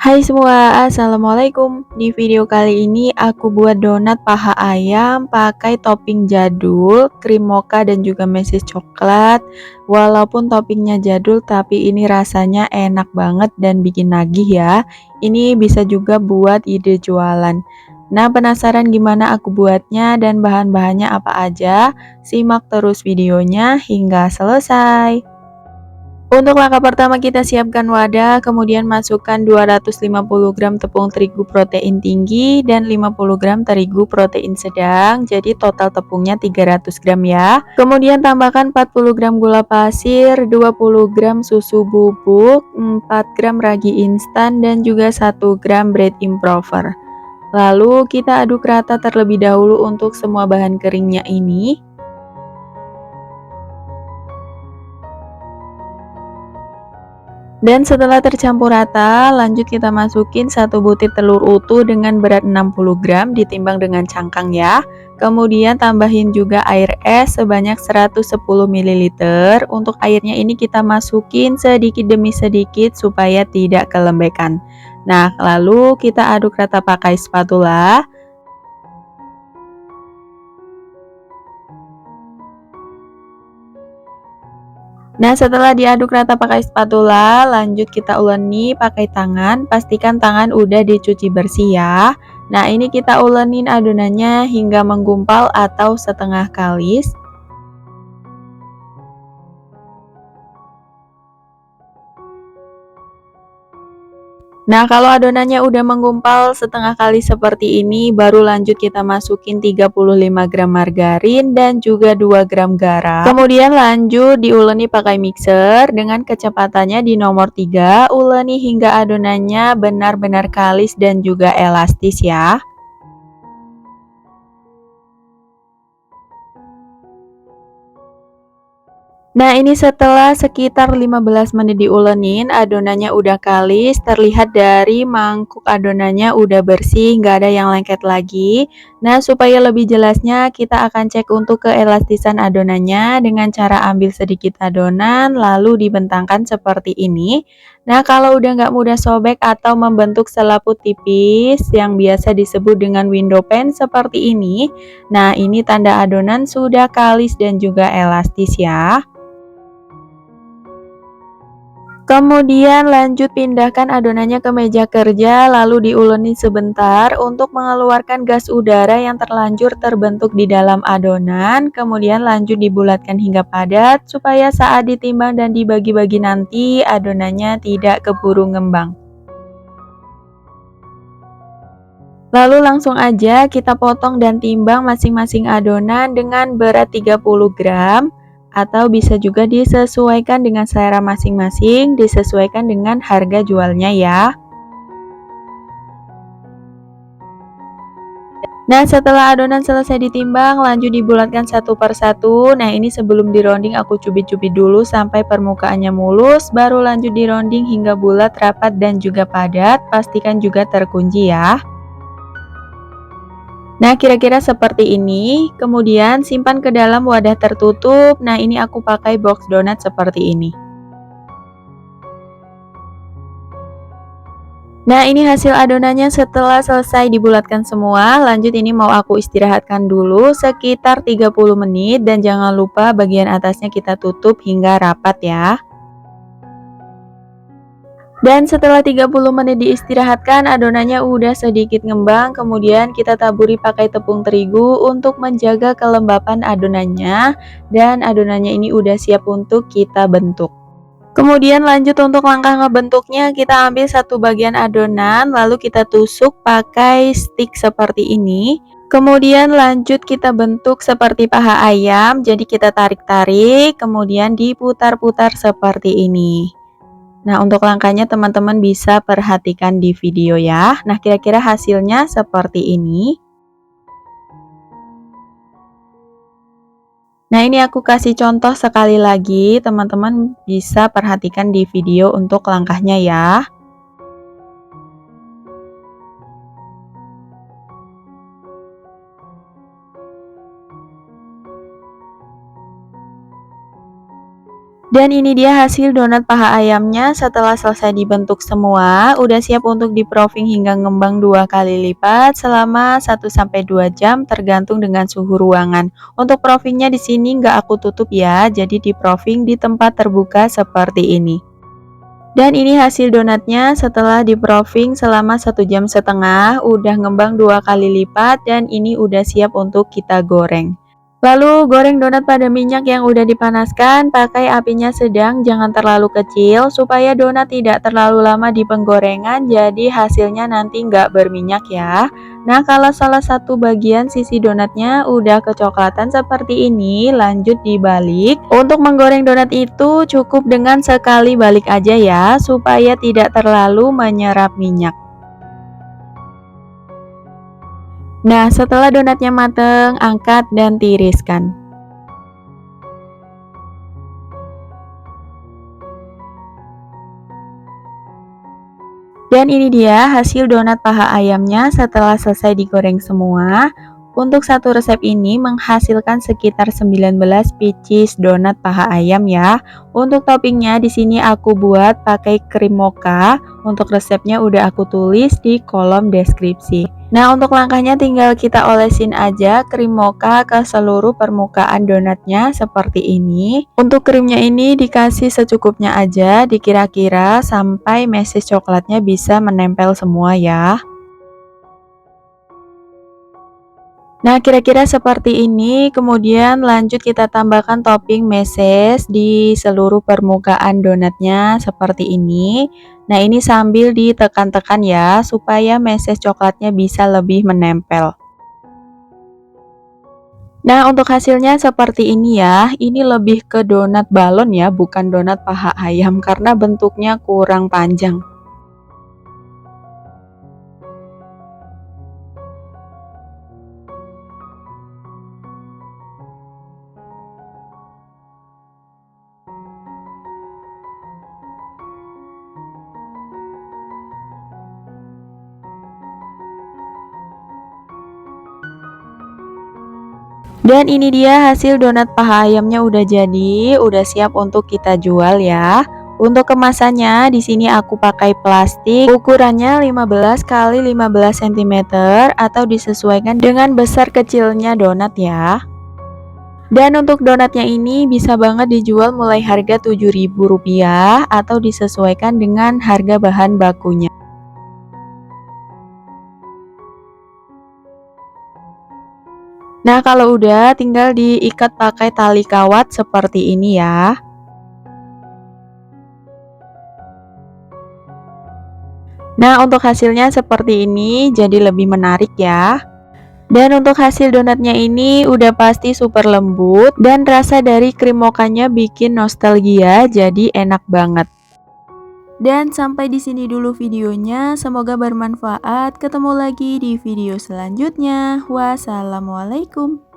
Hai semua, assalamualaikum. Di video kali ini aku buat donat paha ayam pakai topping jadul, krim mocha dan juga meses coklat. Walaupun toppingnya jadul tapi ini rasanya enak banget dan bikin nagih ya. Ini bisa juga buat ide jualan. Nah, penasaran gimana aku buatnya dan bahan-bahannya apa aja? Simak terus videonya hingga selesai. Untuk langkah pertama kita siapkan wadah, kemudian masukkan 250 gram tepung terigu protein tinggi dan 50 gram terigu protein sedang, jadi total tepungnya 300 gram ya. Kemudian tambahkan 40 gram gula pasir, 20 gram susu bubuk, 4 gram ragi instan dan juga 1 gram bread improver. Lalu kita aduk rata terlebih dahulu untuk semua bahan keringnya ini. Dan setelah tercampur rata, lanjut kita masukin 1 butir telur utuh dengan berat 60 gram ditimbang dengan cangkang ya. Kemudian tambahin juga air es sebanyak 110 ml. Untuk airnya ini kita masukin sedikit demi sedikit supaya tidak kelembekan. Nah, lalu kita aduk rata pakai spatula. Nah, setelah diaduk rata pakai spatula, lanjut kita uleni pakai tangan. Pastikan tangan udah dicuci bersih ya. Nah, ini kita ulenin adonannya hingga menggumpal atau setengah kalis. Nah, kalau adonannya udah menggumpal setengah kali seperti ini, baru lanjut kita masukin 35 gram margarin dan juga 2 gram garam. Kemudian lanjut diuleni pakai mixer dengan kecepatannya di nomor 3, uleni hingga adonannya benar-benar kalis dan juga elastis ya. Nah, ini setelah sekitar 15 menit diulenin, adonannya udah kalis, terlihat dari mangkuk adonannya udah bersih, nggak ada yang lengket lagi. Nah, supaya lebih jelasnya, kita akan cek untuk keelastisan adonannya dengan cara ambil sedikit adonan, lalu dibentangkan seperti ini. Nah, kalau udah nggak mudah sobek atau membentuk selaput tipis, yang biasa disebut dengan window pane seperti ini, nah ini tanda adonan sudah kalis dan juga elastis ya. Kemudian lanjut pindahkan adonannya ke meja kerja lalu diuleni sebentar untuk mengeluarkan gas udara yang terlanjur terbentuk di dalam adonan. Kemudian lanjut dibulatkan hingga padat supaya saat ditimbang dan dibagi-bagi nanti adonannya tidak keburu ngembang. Lalu langsung aja kita potong dan timbang masing-masing adonan dengan berat 30 gram atau bisa juga disesuaikan dengan selera masing-masing, disesuaikan dengan harga jualnya ya. Nah, setelah adonan selesai ditimbang, lanjut dibulatkan satu per satu. Nah, ini sebelum dironding aku cubit-cubit dulu sampai permukaannya mulus, baru lanjut dironding hingga bulat, rapat dan juga padat. Pastikan juga terkunci ya. Nah, kira-kira seperti ini. Kemudian simpan ke dalam wadah tertutup. Nah, ini aku pakai box donat seperti ini. Nah, ini hasil adonannya setelah selesai dibulatkan semua. Lanjut ini mau aku istirahatkan dulu sekitar 30 menit dan jangan lupa bagian atasnya kita tutup hingga rapat ya. Dan setelah 30 menit diistirahatkan, adonannya udah sedikit ngembang, kemudian kita taburi pakai tepung terigu untuk menjaga kelembapan adonannya, dan adonannya ini udah siap untuk kita bentuk. Kemudian lanjut untuk langkah ngebentuknya, kita ambil satu bagian adonan, lalu kita tusuk pakai stick seperti ini. Kemudian lanjut kita bentuk seperti paha ayam, jadi kita tarik-tarik, kemudian diputar-putar seperti ini. Nah, untuk langkahnya teman-teman bisa perhatikan di video ya. Nah, kira-kira hasilnya seperti ini. Nah, ini aku kasih contoh sekali lagi, teman-teman bisa perhatikan di video untuk langkahnya ya. Dan ini dia hasil donat paha ayamnya setelah selesai dibentuk semua, udah siap untuk di proofing hingga ngembang 2 kali lipat selama 1-2 jam tergantung dengan suhu ruangan. Untuk proofingnya di sini nggak aku tutup ya, jadi di proofing di tempat terbuka seperti ini. Dan ini hasil donatnya setelah di proofing selama 1,5 jam, udah ngembang 2 kali lipat dan ini udah siap untuk kita goreng. Lalu goreng donat pada minyak yang udah dipanaskan, pakai apinya sedang, jangan terlalu kecil supaya donat tidak terlalu lama di penggorengan, jadi hasilnya nanti nggak berminyak ya. Nah, kalau salah satu bagian sisi donatnya udah kecoklatan seperti ini, lanjut dibalik. Untuk menggoreng donat itu cukup dengan sekali balik aja ya, supaya tidak terlalu menyerap minyak. Nah, setelah donatnya mateng, angkat dan tiriskan. Dan ini dia hasil donat paha ayamnya setelah selesai digoreng semua. Untuk satu resep ini menghasilkan sekitar 19 pieces donat paha ayam ya. Untuk toppingnya di sini aku buat pakai krim mocha. Untuk resepnya udah aku tulis di kolom deskripsi. Nah, untuk langkahnya tinggal kita olesin aja krim mocha ke seluruh permukaan donatnya seperti ini. Untuk krimnya ini dikasih secukupnya aja, dikira-kira sampai meses coklatnya bisa menempel semua ya. Nah, kira-kira seperti ini, kemudian lanjut kita tambahkan topping meses di seluruh permukaan donatnya seperti ini. Nah, ini sambil ditekan-tekan ya, supaya meses coklatnya bisa lebih menempel. Nah, untuk hasilnya seperti ini ya, ini lebih ke donat balon ya, bukan donat paha ayam karena bentuknya kurang panjang. Dan ini dia hasil donat paha ayamnya udah jadi, udah siap untuk kita jual ya. Untuk kemasannya di sini aku pakai plastik, ukurannya 15 kali 15 cm atau disesuaikan dengan besar kecilnya donat ya. Dan untuk donatnya ini bisa banget dijual mulai harga Rp7.000 atau disesuaikan dengan harga bahan bakunya. Nah, kalau udah tinggal diikat pakai tali kawat seperti ini ya. Nah, untuk hasilnya seperti ini jadi lebih menarik ya. Dan untuk hasil donatnya ini udah pasti super lembut dan rasa dari krim mochanya bikin nostalgia, jadi enak banget. Dan sampai di sini dulu videonya, semoga bermanfaat. Ketemu lagi di video selanjutnya. Wassalamualaikum.